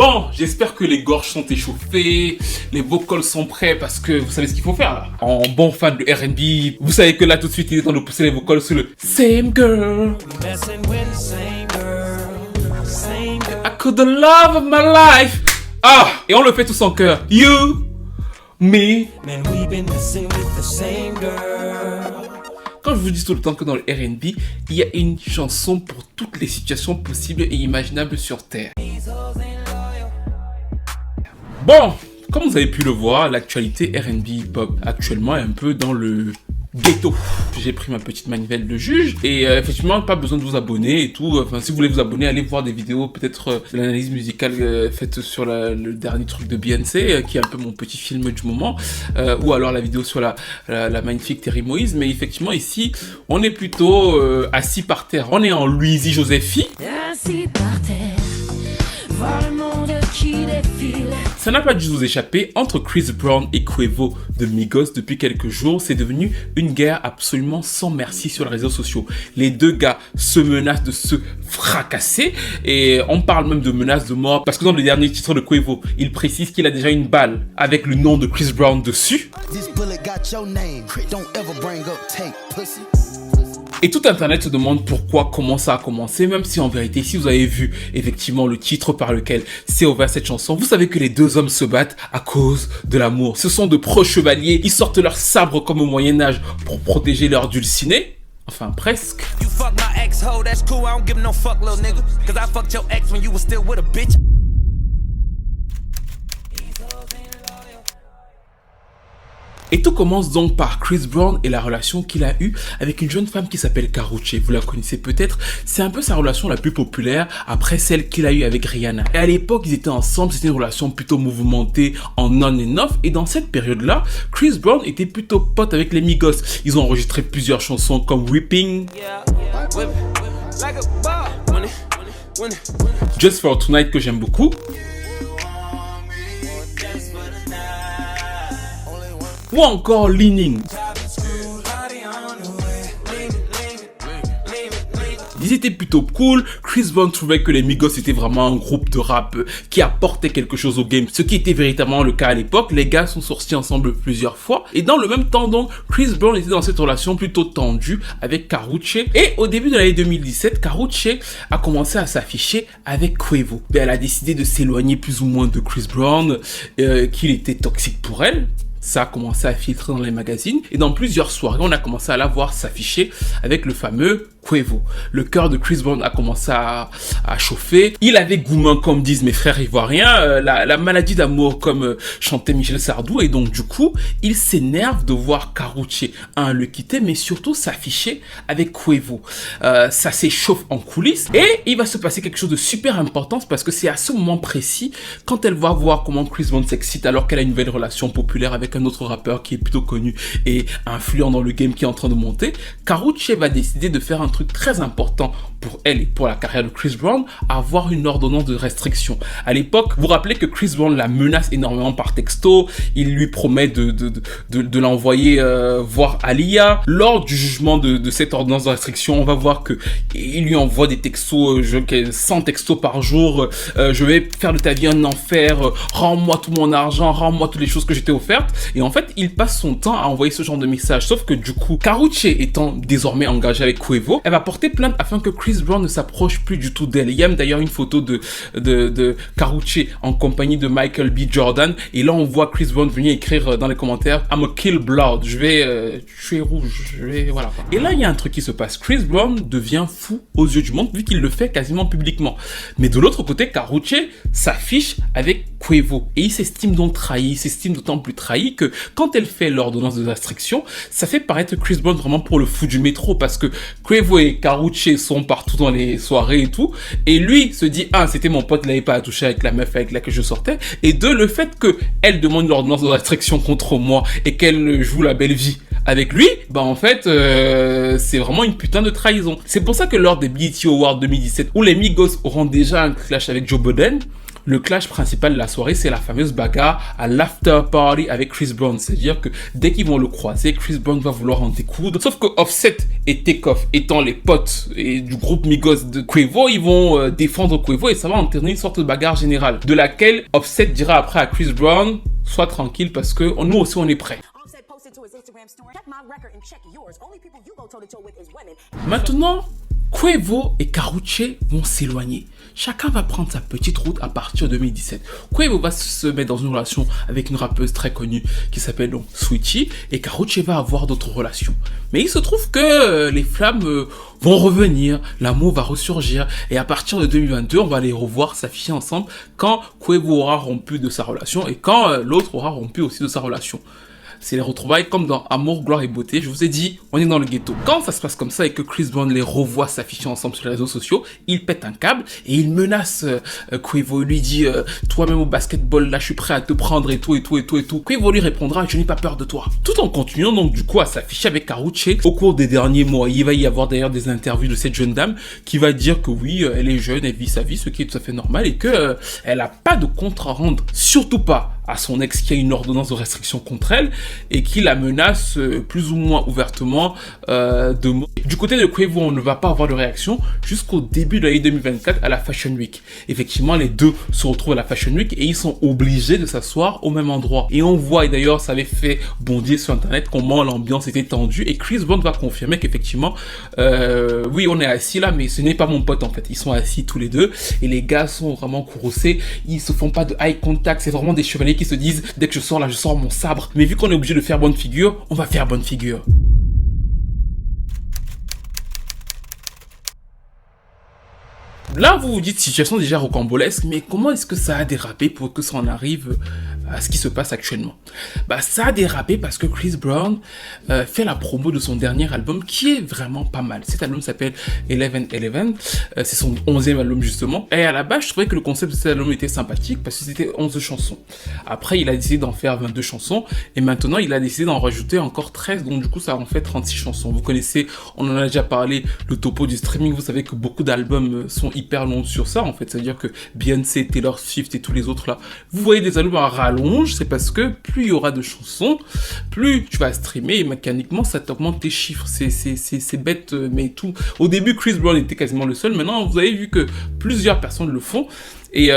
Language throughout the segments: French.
Bon, j'espère que les gorges sont échauffées, les vocals sont prêts parce que vous savez ce qu'il faut faire là. En bon fan de R&B, vous savez que là tout de suite il est temps de pousser les vocals sur le Same Girl. I could the love of my life. Ah, et on le fait tous en chœur. You, me. Quand je vous dis tout le temps que dans le R&B, il y a une chanson pour toutes les situations possibles et imaginables sur Terre. Bon, comme vous avez pu le voir, l'actualité R&B hip-hop actuellement est un peu dans le ghetto. J'ai pris ma petite manivelle de juge et effectivement pas besoin de vous abonner et tout. Enfin, si vous voulez vous abonner, allez voir des vidéos peut-être de l'analyse musicale faite sur le dernier truc de Beyoncé qui est un peu mon petit film du moment, ou alors la vidéo sur la magnifique Terry Moïse. Mais effectivement ici on est plutôt assis par terre. On est en Louisie Josephi. Assis par terre, voir le monde qui défile. Ça n'a pas dû vous échapper, entre Chris Brown et Quavo de Migos depuis quelques jours, c'est devenu une guerre absolument sans merci sur les réseaux sociaux. Les deux gars se menacent de se fracasser et on parle même de menaces de mort parce que dans le dernier titre de Quavo, il précise qu'il a déjà une balle avec le nom de Chris Brown dessus. Et tout internet se demande pourquoi, comment ça a commencé, même si en vérité, si vous avez vu effectivement le titre par lequel c'est ouvert cette chanson, vous savez que les deux hommes se battent à cause de l'amour. Ce sont de proches chevaliers, ils sortent leurs sabres comme au Moyen-Âge pour protéger leur dulcinée. Enfin, presque. Et tout commence donc par Chris Brown et la relation qu'il a eue avec une jeune femme qui s'appelle Karrueche. Vous la connaissez peut-être, c'est un peu sa relation la plus populaire après celle qu'il a eue avec Rihanna. Et à l'époque, ils étaient ensemble, c'était une relation plutôt mouvementée en on and off. Et dans cette période-là, Chris Brown était plutôt pote avec les Migos. Ils ont enregistré plusieurs chansons comme Whipping, Just for Tonight que j'aime beaucoup, ou encore Leaning. Ils étaient plutôt cool. Chris Brown trouvait que les Migos étaient vraiment un groupe de rap qui apportait quelque chose au game, ce qui était véritablement le cas à l'époque. Les gars sont sortis ensemble plusieurs fois et dans le même temps donc Chris Brown était dans cette relation plutôt tendue avec Karrueche. Et au début de l'année 2017, Karrueche a commencé à s'afficher avec Quavo. Mais elle a décidé de s'éloigner plus ou moins de Chris Brown, qu'il était toxique pour elle. Ça a commencé à filtrer dans les magazines et dans plusieurs soirées, on a commencé à la voir s'afficher avec le fameux Quavo. Le cœur de Chris Brown a commencé à chauffer. Il avait gourmand comme disent mes frères ivoiriens, la maladie d'amour comme chantait Michel Sardou et donc du coup, il s'énerve de voir Karrueche le quitter mais surtout s'afficher avec Quavo. Ça s'échauffe en coulisses et il va se passer quelque chose de super important parce que c'est à ce moment précis quand elle va voir comment Chris Brown s'excite alors qu'elle a une nouvelle relation populaire avec un autre rappeur qui est plutôt connu et influent dans le game qui est en train de monter. Karrueche va décider de faire un truc très important pour elle et pour la carrière de Chris Brown, avoir une ordonnance de restriction. À l'époque, vous vous rappelez que Chris Brown la menace énormément par texto, il lui promet de l'envoyer voir Aaliyah. Lors du jugement de cette ordonnance de restriction, on va voir que il lui envoie des textos, 100 textos par jour, je vais faire de ta vie un enfer, rends-moi tout mon argent, rends-moi toutes les choses que j'étais offertes. Et en fait, il passe son temps à envoyer ce genre de messages. Sauf que du coup, Karrueche étant désormais engagée avec Quavo, elle va porter plainte afin que Chris Brown ne s'approche plus du tout d'elle. Il y a d'ailleurs une photo de Karrueche en compagnie de Michael B. Jordan. Et là, on voit Chris Brown venir écrire dans les commentaires « I'm a kill blood ». Je vais tuer rouge. Voilà. Et là, il y a un truc qui se passe. Chris Brown devient fou aux yeux du monde vu qu'il le fait quasiment publiquement. Mais de l'autre côté, Karrueche s'affiche avec Quavo. Et il s'estime donc trahi. Il s'estime d'autant plus trahi que quand elle fait l'ordonnance de restriction, ça fait paraître Chris Brown vraiment pour le fou du métro parce que Quavo et Karrueche sont partout dans les soirées et tout. Et lui se dit, c'était mon pote, il n'avait pas à toucher avec la meuf avec laquelle je sortais. Et deux, le fait qu'elle demande l'ordonnance de restriction contre moi et qu'elle joue la belle vie avec lui, en fait, c'est vraiment une putain de trahison. C'est pour ça que lors des BET Awards 2017, où les Migos auront déjà un clash avec Joe Budden, Le clash principal de la soirée, c'est la fameuse bagarre à l'after party avec Chris Brown. C'est-à-dire que dès qu'ils vont le croiser, Chris Brown va vouloir en découdre. Sauf que Offset et Takeoff, étant les potes et du groupe Migos de Quavo, ils vont défendre Quavo et ça va entraîner une sorte de bagarre générale. De laquelle Offset dira après à Chris Brown, sois tranquille parce que nous aussi on est prêts. Maintenant, Quavo et Karrueche vont s'éloigner. Chacun va prendre sa petite route à partir de 2017. Quavo va se mettre dans une relation avec une rappeuse très connue qui s'appelle donc Saweetie et Karrueche va avoir d'autres relations. Mais il se trouve que les flammes vont revenir, l'amour va ressurgir et à partir de 2022, on va les revoir s'afficher ensemble quand Quavo aura rompu de sa relation et quand l'autre aura rompu aussi de sa relation. C'est les retrouvailles comme dans Amour, Gloire et Beauté. Je vous ai dit, on est dans le ghetto. Quand ça se passe comme ça et que Chris Brown les revoit s'afficher ensemble sur les réseaux sociaux, il pète un câble et il menace Quavo. Il lui dit, toi-même au basketball, là je suis prêt à te prendre et tout et tout et tout et tout. Quavo lui répondra, je n'ai pas peur de toi. Tout en continuant donc du coup à s'afficher avec Karrueche. Au cours des derniers mois, il va y avoir d'ailleurs des interviews de cette jeune dame qui va dire que oui, elle est jeune, elle vit sa vie, ce qui est tout à fait normal et que elle n'a pas de compte à rendre. Surtout pas à son ex qui a une ordonnance de restriction contre elle et qui la menace plus ou moins ouvertement de mots. Du côté de Quavo, on ne va pas avoir de réaction jusqu'au début de l'année 2024 à la Fashion Week. Effectivement, les deux se retrouvent à la Fashion Week et ils sont obligés de s'asseoir au même endroit. Et on voit, et d'ailleurs ça avait fait bondir sur internet, comment l'ambiance était tendue et Chris Brown va confirmer qu'effectivement, oui on est assis là mais ce n'est pas mon pote en fait. Ils sont assis tous les deux et les gars sont vraiment courroucés, ils se font pas de eye contact, c'est vraiment des chevaliers qui se disent dès que je sors là je sors mon sabre, mais vu qu'on est obligé de faire bonne figure, on va faire bonne figure. Là, vous vous dites, situation déjà rocambolesque, mais comment est-ce que ça a dérapé pour que ça en arrive à ce qui se passe actuellement? Bah, ça a dérapé parce que Chris Brown fait la promo de son dernier album qui est vraiment pas mal. Cet album s'appelle 11-11, c'est son 11e album justement. Et à la base, je trouvais que le concept de cet album était sympathique parce que c'était 11 chansons. Après, il a décidé d'en faire 22 chansons et maintenant, il a décidé d'en rajouter encore 13, donc du coup, ça en fait 36 chansons. Vous connaissez, on en a déjà parlé, le topo du streaming, vous savez que beaucoup d'albums sont hyper long sur ça en fait, c'est-à-dire que Beyoncé, Taylor Swift et tous les autres là, vous voyez des albums à rallonge, c'est parce que plus il y aura de chansons, plus tu vas streamer et mécaniquement ça t'augmente tes chiffres, c'est bête mais tout. Au début Chris Brown était quasiment le seul, maintenant vous avez vu que plusieurs personnes le font et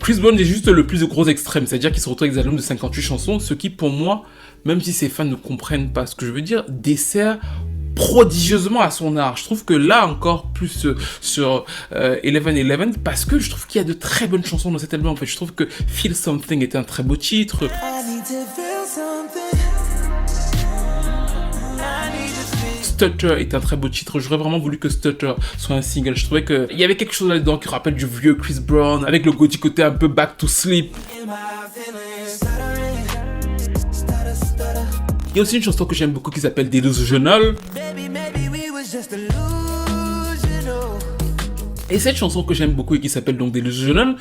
Chris Brown est juste le plus gros extrême, c'est-à-dire qu'il se retrouve avec des albums de 58 chansons, ce qui pour moi, même si ses fans ne comprennent pas ce que je veux dire, dessert prodigieusement à son art. Je trouve que là encore plus sur 11-11 parce que je trouve qu'il y a de très bonnes chansons dans cet album en fait. Je trouve que Feel Something est un très beau titre. Stutter est un très beau titre. J'aurais vraiment voulu que Stutter soit un single. Je trouvais qu'il y avait quelque chose là-dedans qui rappelle du vieux Chris Brown avec le petit côté un peu back to sleep. Il y a aussi une chanson que j'aime beaucoup qui s'appelle Delusional. Et cette chanson que j'aime beaucoup et qui s'appelle donc Delusional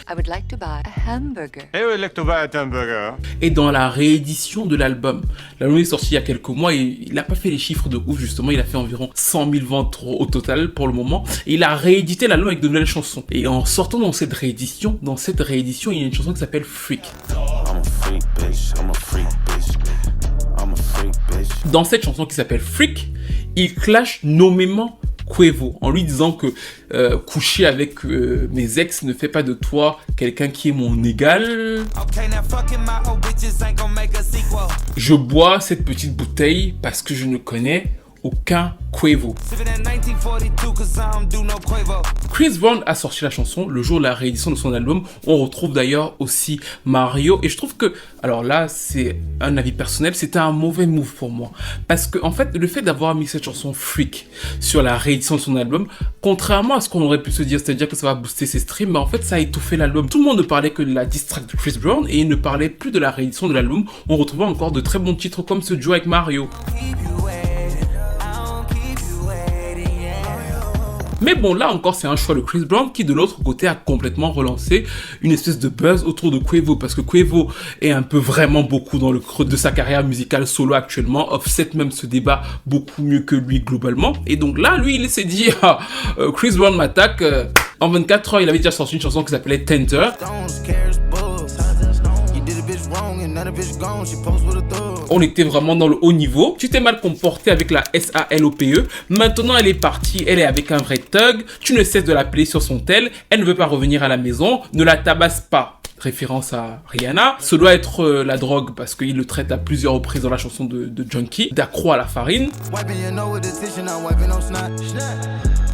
est dans la réédition de l'album. L'album est sorti il y a quelques mois et il n'a pas fait les chiffres de ouf justement, il a fait environ 100 000 ventes au total pour le moment. Et il a réédité l'album avec de nouvelles chansons. Et en sortant dans cette réédition, il y a une chanson qui s'appelle Freak. Dans cette chanson qui s'appelle Freak, il clash nommément Quavo en lui disant que coucher avec mes ex ne fait pas de toi quelqu'un qui est mon égal. Je bois cette petite bouteille parce que je ne connais aucun Quavo. Chris Brown a sorti la chanson le jour de la réédition de son album. On retrouve d'ailleurs aussi Mario. Et je trouve que, alors là, c'est un avis personnel, c'était un mauvais move pour moi. Parce que, en fait, le fait d'avoir mis cette chanson Freak sur la réédition de son album, contrairement à ce qu'on aurait pu se dire, c'est-à-dire que ça va booster ses streams, mais en fait, ça a étouffé l'album. Tout le monde ne parlait que de la diss track de Chris Brown et il ne parlait plus de la réédition de l'album. On retrouvait encore de très bons titres comme ce duo avec Mario. Mais bon, là encore, c'est un choix de Chris Brown qui, de l'autre côté, a complètement relancé une espèce de buzz autour de Quavo, parce que Quavo est un peu vraiment beaucoup dans le creux de sa carrière musicale solo actuellement. Offset même se débat beaucoup mieux que lui globalement. Et donc là, lui, il s'est dit, Chris Brown m'attaque. En 24 heures, il avait déjà sorti une chanson qui s'appelait Tender. On était vraiment dans le haut niveau. Tu t'es mal comporté avec la SALOPE. Maintenant, elle est partie. Elle est avec un vrai thug. Tu ne cesses de l'appeler sur son tel. Elle ne veut pas revenir à la maison. Ne la tabasse pas. Référence à Rihanna. Ce doit être la drogue parce qu'il le traite à plusieurs reprises dans la chanson de Junkie. D'accro à la farine.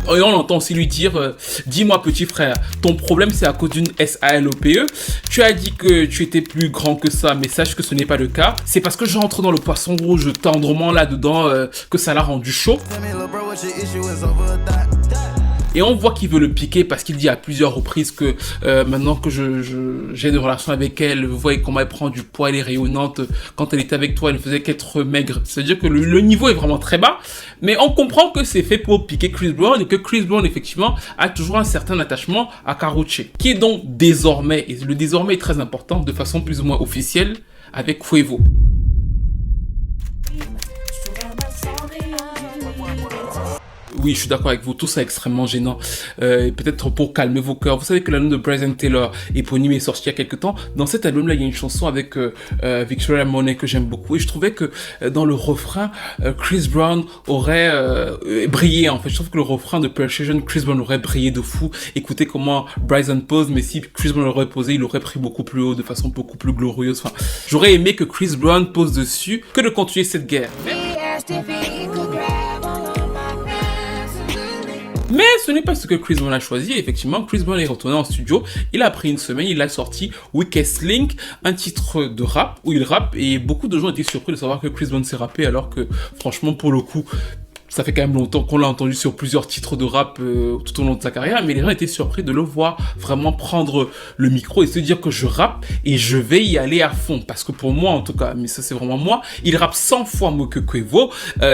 Et on entend aussi lui dire dis-moi petit frère, ton problème c'est à cause d'une SALOPE. Tu as dit que tu étais plus grand que ça, mais sache que ce n'est pas le cas. C'est parce que j'entre dans le poisson rouge tendrement là-dedans que ça l'a rendu chaud. Et on voit qu'il veut le piquer parce qu'il dit à plusieurs reprises que maintenant que j'ai une relation avec elle, vous voyez comment elle prend du poids, elle est rayonnante. Quand elle était avec toi, elle ne faisait qu'être maigre. C'est-à-dire que le niveau est vraiment très bas. Mais on comprend que c'est fait pour piquer Chris Brown et que Chris Brown, effectivement, a toujours un certain attachement à Karrueche. Qui est donc désormais, et le désormais est très important, de façon plus ou moins officielle, avec Quavo. Oui, je suis d'accord avec vous, tout ça est extrêmement gênant. Peut-être pour calmer vos cœurs. Vous savez que l'album de Bryson Tiller, éponyme, est sorti il y a quelques temps. Dans cet album-là, il y a une chanson avec Victoria Monet que j'aime beaucoup. Et je trouvais que dans le refrain, Chris Brown aurait brillé. En fait, je trouve que le refrain de Persuasion, Chris Brown aurait brillé de fou. Écoutez comment Bryson pose, mais si Chris Brown l'aurait posé, il aurait pris beaucoup plus haut, de façon beaucoup plus glorieuse. Enfin, j'aurais aimé que Chris Brown pose dessus, que de continuer cette guerre. Mais ce n'est pas ce que Chris Brown a choisi. Effectivement, Chris Brown est retourné en studio. Il a pris une semaine, il a sorti Weakest Link, un titre de rap où il rappe. Et beaucoup de gens étaient surpris de savoir que Chris Brown s'est rappé, alors que franchement, pour le coup, ça fait quand même longtemps qu'on l'a entendu sur plusieurs titres de rap tout au long de sa carrière, mais les gens étaient surpris de le voir vraiment prendre le micro et se dire que je rappe et je vais y aller à fond. Parce que pour moi, en tout cas, mais ça c'est vraiment moi, il rappe 100 fois mieux que Quavo.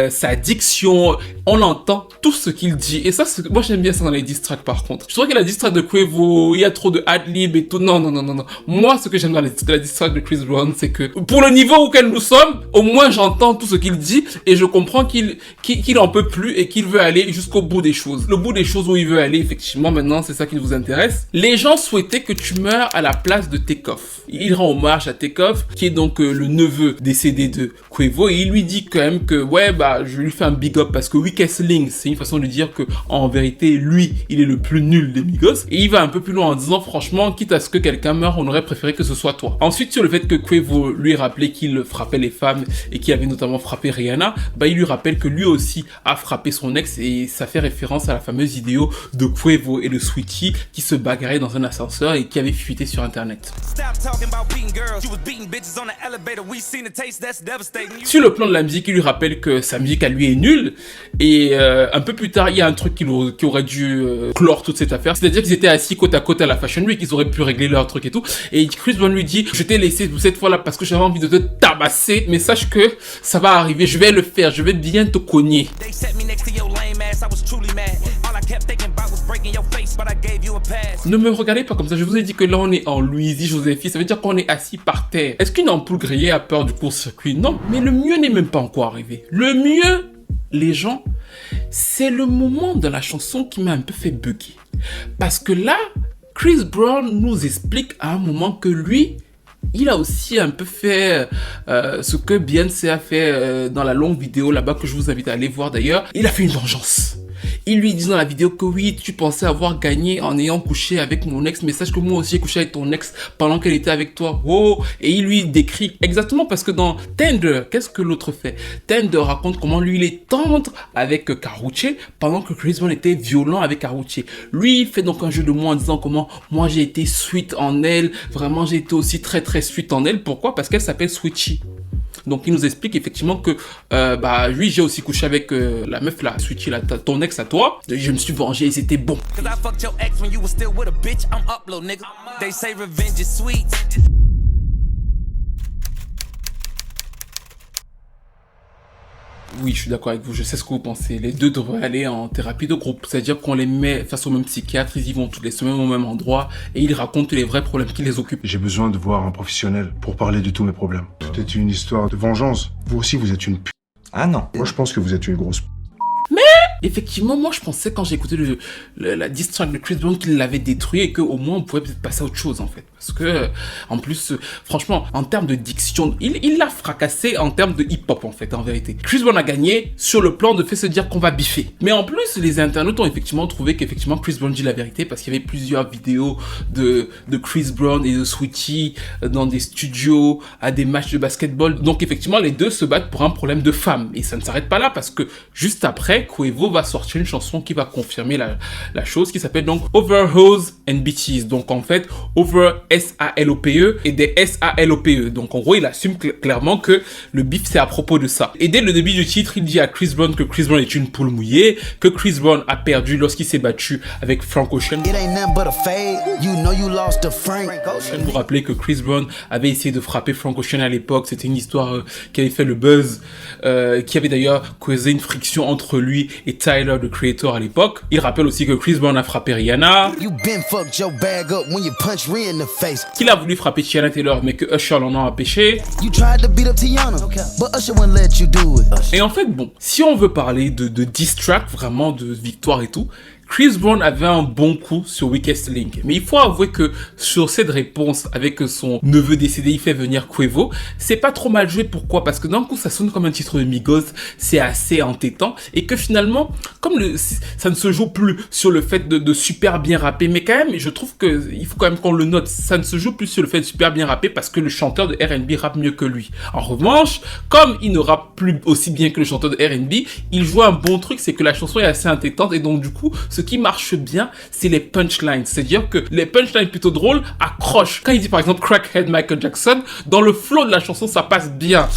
Sa diction, on entend tout ce qu'il dit. Et ça, moi j'aime bien ça dans les diss tracks par contre. Je trouve que la diss track de Quavo, il y a trop de ad-lib et tout. Non. Moi, ce que j'aime dans la diss track de Chris Brown, c'est que pour le niveau auquel nous sommes, au moins j'entends tout ce qu'il dit et je comprends qu'il en peut plus et qu'il veut aller jusqu'au bout des choses. Le bout des choses où il veut aller, effectivement, maintenant, c'est ça qui vous intéresse. Les gens souhaitaient que tu meurs à la place de Takeoff. Il rend hommage à Takeoff, qui est donc le neveu décédé de Quavo, et il lui dit quand même que, ouais, bah, je lui fais un big up parce que Weakest Link, c'est une façon de dire que, en vérité, lui, il est le plus nul des Migos. Et il va un peu plus loin en disant, franchement, quitte à ce que quelqu'un meure, on aurait préféré que ce soit toi. Ensuite, sur le fait que Quavo lui rappelait qu'il frappait les femmes et qu'il avait notamment frappé Rihanna, bah, il lui rappelle que lui aussi a frappé son ex, et ça fait référence à la fameuse vidéo de Quavo et de Sweetie qui se bagarraient dans un ascenseur et qui avait fuité sur internet. Sur le plan de la musique, il lui rappelle que sa musique à lui est nulle, et un peu plus tard, il y a un truc qui aurait dû clore toute cette affaire, c'est-à-dire qu'ils étaient assis côte à côte à la Fashion Week, ils auraient pu régler leur truc et tout, et Chris Brown lui dit, je t'ai laissé cette fois-là parce que j'avais envie de te tabasser, mais sache que ça va arriver, je vais le faire, je vais bien te cogner. Ne me regardez pas comme ça, je vous ai dit que là on est en Louisie Josephi, ça veut dire qu'on est assis par terre. Est-ce qu'une ampoule grillée a peur du court-circuit? Non, mais le mieux n'est même pas encore arrivé. Le mieux, les gens, c'est le moment de la chanson qui m'a un peu fait bugger. Parce que là, Chris Brown nous explique à un moment que lui, il a aussi un peu fait ce que Beyoncé a fait dans la longue vidéo là-bas que je vous invite à aller voir d'ailleurs. Il a fait une vengeance. Il lui dit dans la vidéo que oui, tu pensais avoir gagné en ayant couché avec mon ex, mais sache que moi aussi j'ai couché avec ton ex pendant qu'elle était avec toi. Oh, et il lui décrit exactement parce que dans Tender, qu'est-ce que l'autre fait? Tender raconte comment lui il est tendre avec Karrueche pendant que Chris Brown était violent avec Karrueche. Lui il fait donc un jeu de mots en disant comment moi j'ai été sweet en elle, vraiment j'ai été aussi très sweet en elle. Pourquoi? Parce qu'elle s'appelle Sweetie. Donc il nous explique effectivement que lui j'ai aussi couché avec la meuf là, Sweetie là, ton ex à toi. Je me suis vengé et c'était bon. Oui, je suis d'accord avec vous, je sais ce que vous pensez. Les deux devraient aller en thérapie de groupe, c'est-à-dire qu'on les met face au même psychiatre, ils y vont toutes les semaines au même endroit et ils racontent les vrais problèmes qui les occupent. J'ai besoin de voir un professionnel pour parler de tous mes problèmes. Tout est une histoire de vengeance. Vous aussi, vous êtes une p***. Ah non. Moi, je pense que vous êtes une grosse p***. Effectivement, moi je pensais quand j'ai écouté la diss track de Chris Brown qu'il l'avait détruit et qu'au moins on pouvait peut-être passer à autre chose en fait. Parce que, en plus, franchement, en termes de diction, il l'a fracassé en termes de hip-hop en fait, en vérité. Chris Brown a gagné sur le plan de fait se dire qu'on va biffer. Mais en plus, les internautes ont effectivement trouvé qu'effectivement Chris Brown dit la vérité parce qu'il y avait plusieurs vidéos de Chris Brown et de Saweetie dans des studios, à des matchs de basketball. Donc effectivement, les deux se battent pour un problème de femmes. Et ça ne s'arrête pas là parce que juste après, Quavo va sortir une chanson qui va confirmer la chose qui s'appelle donc Over Hoes and Bitches. Donc en fait, Over S-A-L-O-P-E et des S-A-L-O-P-E. Donc en gros, il assume clairement que le beef c'est à propos de ça. Et dès le début du titre, il dit à Chris Brown que Chris Brown est une poule mouillée, que Chris Brown a perdu lorsqu'il s'est battu avec Frank Ocean. Vous rappelez que Chris Brown avait essayé de frapper Frank Ocean à l'époque. C'était une histoire qui avait fait le buzz, qui avait d'ailleurs causé une friction entre lui et Tyler, le Creator à l'époque. Il rappelle aussi que Chris Brown a frappé Rihanna, qu'il a voulu frapper Tiana Taylor mais que Usher l'en a empêché. Et en fait, bon, si on veut parler de diss track, vraiment de victoire et tout, Chris Brown avait un bon coup sur Weakest Link. Mais il faut avouer que sur cette réponse avec son neveu décédé, il fait venir Quavo, c'est pas trop mal joué. Pourquoi? Parce que d'un coup, ça sonne comme un titre de Migos, c'est assez entêtant. Et que finalement, comme ça ne se joue plus sur le fait de super bien rapper, mais quand même, je trouve que il faut quand même qu'on le note, ça ne se joue plus sur le fait de super bien rapper parce que le chanteur de R&B rappe mieux que lui. En revanche, comme il ne rappe plus aussi bien que le chanteur de R&B, il joue un bon truc, c'est que la chanson est assez entêtante et donc du coup, ce qui marche bien, c'est les punchlines. C'est-à-dire que les punchlines plutôt drôles accrochent. Quand il dit par exemple Crackhead Michael Jackson, dans le flow de la chanson, ça passe bien.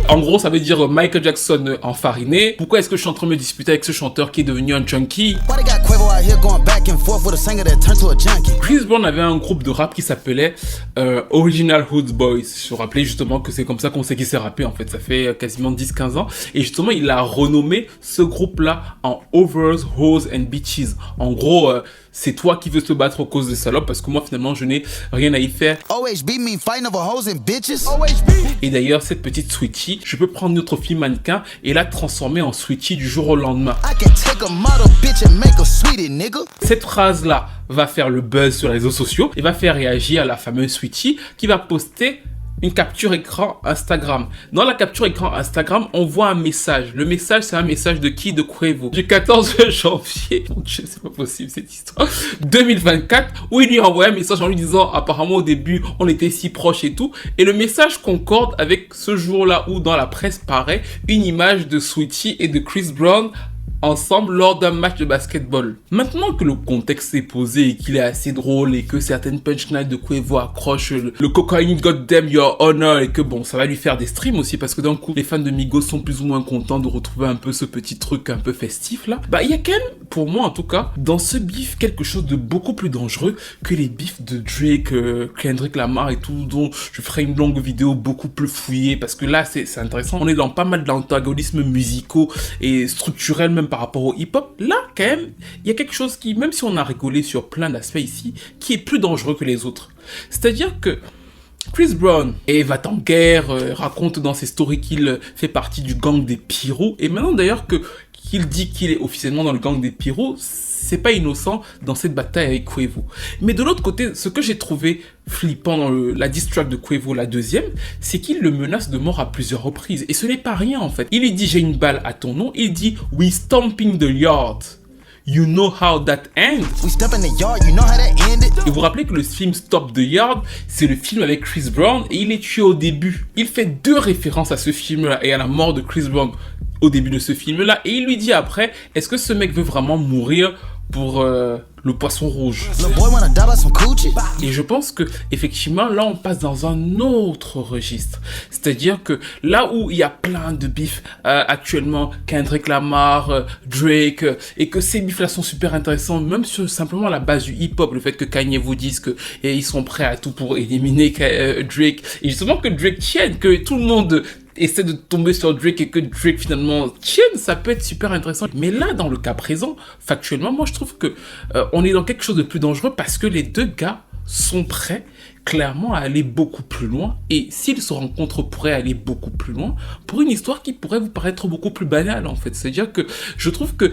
En gros, ça veut dire Michael Jackson enfariné. Pourquoi est-ce que je suis en train de me disputer avec ce chanteur qui est devenu un junkie? Chris Brown avait un groupe de rap qui s'appelait Original Hood Boys. Je me rappelais justement que c'est comme ça qu'on sait qu'il s'est rappé en fait. Ça fait quasiment 10-15 ans. Et justement, il a renommé ce groupe-là en Overs, Hoes and Bitches. En gros, c'est toi qui veux te battre aux causes des salopes parce que moi finalement je n'ai rien à y faire. Et d'ailleurs cette petite Saweetie, je peux prendre notre fille mannequin et la transformer en Saweetie du jour au lendemain. Cette phrase là va faire le buzz sur les réseaux sociaux et va faire réagir la fameuse Saweetie qui va poster une capture écran Instagram. Dans la capture écran Instagram, on voit un message. Le message, c'est un message de qui? De Quavo. Du 14 janvier, mon Dieu, c'est pas possible cette histoire, 2024, où il lui a envoyé un message en lui disant, apparemment au début, on était si proches et tout. Et le message concorde avec ce jour-là où dans la presse paraît une image de Saweetie et de Chris Brown ensemble lors d'un match de basketball. Maintenant que le contexte est posé et qu'il est assez drôle et que certaines punchlines de Quavo accrochent le cocaine goddamn your honor et que bon, ça va lui faire des streams aussi parce que d'un coup, les fans de Migos sont plus ou moins contents de retrouver un peu ce petit truc un peu festif là. Bah, il y a quand même, pour moi en tout cas, dans ce beef quelque chose de beaucoup plus dangereux que les beefs de Drake, Kendrick Lamar et tout, dont je ferai une longue vidéo beaucoup plus fouillée parce que là, c'est intéressant. On est dans pas mal d'antagonismes musicaux et structurels même par rapport au hip-hop. Là, quand même, il y a quelque chose qui, même si on a rigolé sur plein d'aspects ici, qui est plus dangereux que les autres. C'est-à-dire que Chris Brown va en guerre, raconte dans ses stories qu'il fait partie du gang des Pyros, et maintenant d'ailleurs qu'il dit qu'il est officiellement dans le gang des Pyros, c'est pas innocent dans cette bataille avec Quavo. Mais de l'autre côté, ce que j'ai trouvé flippant dans la diss track de Quavo, la deuxième, c'est qu'il le menace de mort à plusieurs reprises. Et ce n'est pas rien en fait. Il lui dit j'ai une balle à ton nom, il dit we stomping the yard. You know how that ends. Et vous vous rappelez que le film Stop the Yard, c'est le film avec Chris Brown et il est tué au début. Il fait deux références à ce film-là et à la mort de Chris Brown au début de ce film-là. Et il lui dit après, est-ce que ce mec veut vraiment mourir pour le poisson rouge? Et je pense que effectivement là on passe dans un autre registre, c'est-à-dire que là où il y a plein de bifs actuellement, Kendrick Lamar, Drake, et que ces bifs là sont super intéressants même sur simplement la base du hip-hop, le fait que Kanye vous dise que ils sont prêts à tout pour éliminer Drake, et justement que Drake tienne, que tout le monde essaie de tomber sur Drake et que Drake finalement tienne, ça peut être super intéressant. Mais là, dans le cas présent, factuellement, moi je trouve que on est dans quelque chose de plus dangereux parce que les deux gars sont prêts clairement à aller beaucoup plus loin, et s'ils se rencontrent pourraient aller beaucoup plus loin pour une histoire qui pourrait vous paraître beaucoup plus banale en fait. C'est-à-dire que je trouve que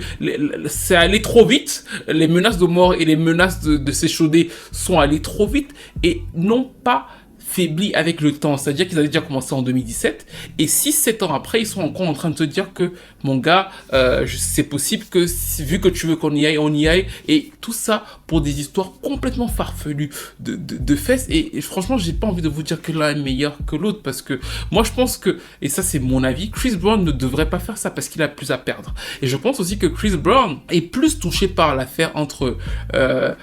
c'est allé trop vite, les menaces de mort et les menaces de s'échauder sont allées trop vite et non pas faibli avec le temps, c'est-à-dire qu'ils avaient déjà commencé en 2017 et 6-7 ans après ils sont encore en train de te dire que mon gars c'est possible que vu que tu veux qu'on y aille, on y aille, et tout ça pour des histoires complètement farfelues de fesses, et franchement j'ai pas envie de vous dire que l'un est meilleur que l'autre parce que moi je pense que, et ça c'est mon avis, Chris Brown ne devrait pas faire ça parce qu'il a plus à perdre, et je pense aussi que Chris Brown est plus touché par l'affaire entre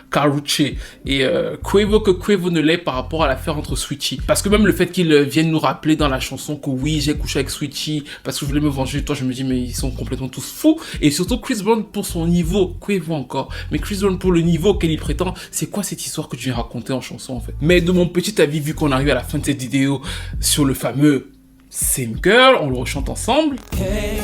Karrueche et Quavo que Quavo ne l'est par rapport à l'affaire entre Sweetie. Parce que même le fait qu'ils viennent nous rappeler dans la chanson que oui, j'ai couché avec Sweetie parce que je voulais me venger de toi, je me dis mais ils sont complètement tous fous. Et surtout Chris Brown pour son niveau, Quavo encore, mais Chris Brown pour le niveau qu'elle y prétend, c'est quoi cette histoire que tu viens raconter en chanson en fait? Mais de mon petit avis, vu qu'on arrive à la fin de cette vidéo sur le fameux Same Girl, on le rechante ensemble. Hey,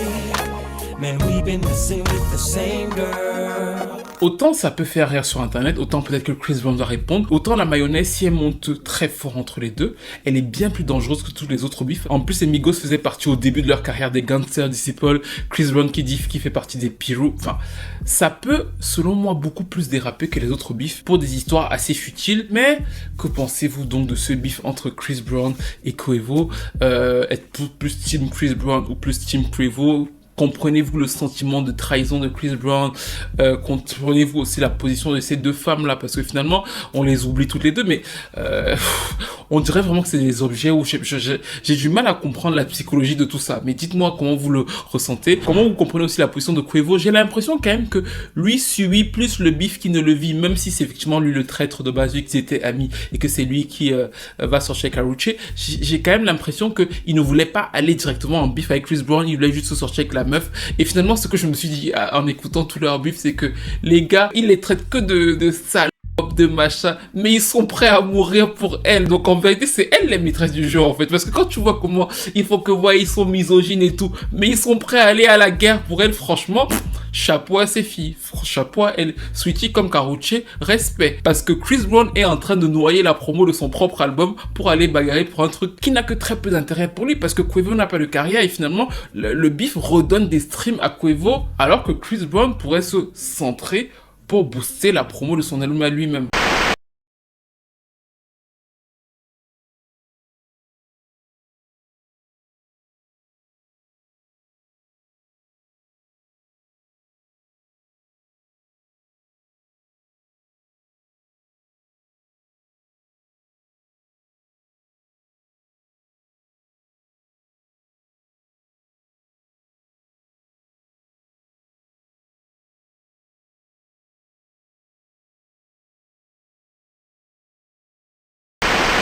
man, we've been messing with the same girl. Autant ça peut faire rire sur internet, autant peut-être que Chris Brown va répondre, autant la mayonnaise, si elle monte très fort entre les deux, elle est bien plus dangereuse que tous les autres bifs. En plus, les Migos faisaient partie au début de leur carrière des Gangster Disciples, Chris Brown qui fait partie des Pirou, enfin, ça peut, selon moi, beaucoup plus déraper que les autres bifs pour des histoires assez futiles. Mais que pensez-vous donc de ce bif entre Chris Brown et Quavo? Être plus team Chris Brown ou plus team Quavo? Comprenez-vous le sentiment de trahison de Chris Brown? Comprenez-vous aussi la position de ces deux femmes-là? Parce que finalement, on les oublie toutes les deux, mais on dirait vraiment que c'est des objets où j'ai du mal à comprendre la psychologie de tout ça. Mais dites-moi comment vous le ressentez. Comment vous comprenez aussi la position de Quavo? J'ai l'impression quand même que lui subit plus le bif qu'il ne le vit, même si c'est effectivement lui le traître de base, vu qu'ils étaient amis et que c'est lui qui va sortir avec Karrueche. J'ai quand même l'impression qu'il ne voulait pas aller directement en bif avec Chris Brown, il voulait juste se sortir avec la meuf. Et finalement, ce que je me suis dit en écoutant tout leur bif, c'est que les gars, ils les traitent que de salopes, de machin, mais ils sont prêts à mourir pour elle. Donc en vérité, c'est elle les maîtresses du jeu en fait. Parce que quand tu vois comment il faut que ils sont misogynes et tout, mais ils sont prêts à aller à la guerre pour elle, franchement. Chapeau à ces filles, chapeau à elle. Sweetie comme Karrueche, respect. Parce que Chris Brown est en train de noyer la promo de son propre album pour aller bagarrer pour un truc qui n'a que très peu d'intérêt pour lui. Parce que Quavo n'a pas de carrière et finalement, le bif redonne des streams à Quavo alors que Chris Brown pourrait se centrer pour booster la promo de son album à lui-même.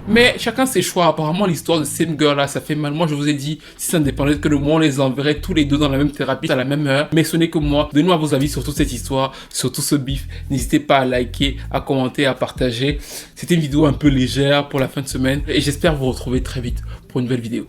Mais chacun ses choix. Apparemment, l'histoire de Same Girl là, ça fait mal. Moi, je vous ai dit, si ça ne dépendait que de moi, on les enverrait tous les deux dans la même thérapie à la même heure. Mais ce n'est que moi. Donnez-moi vos avis sur toute cette histoire, sur tout ce bif. N'hésitez pas à liker, à commenter, à partager. C'était une vidéo un peu légère pour la fin de semaine. Et j'espère vous retrouver très vite pour une nouvelle vidéo.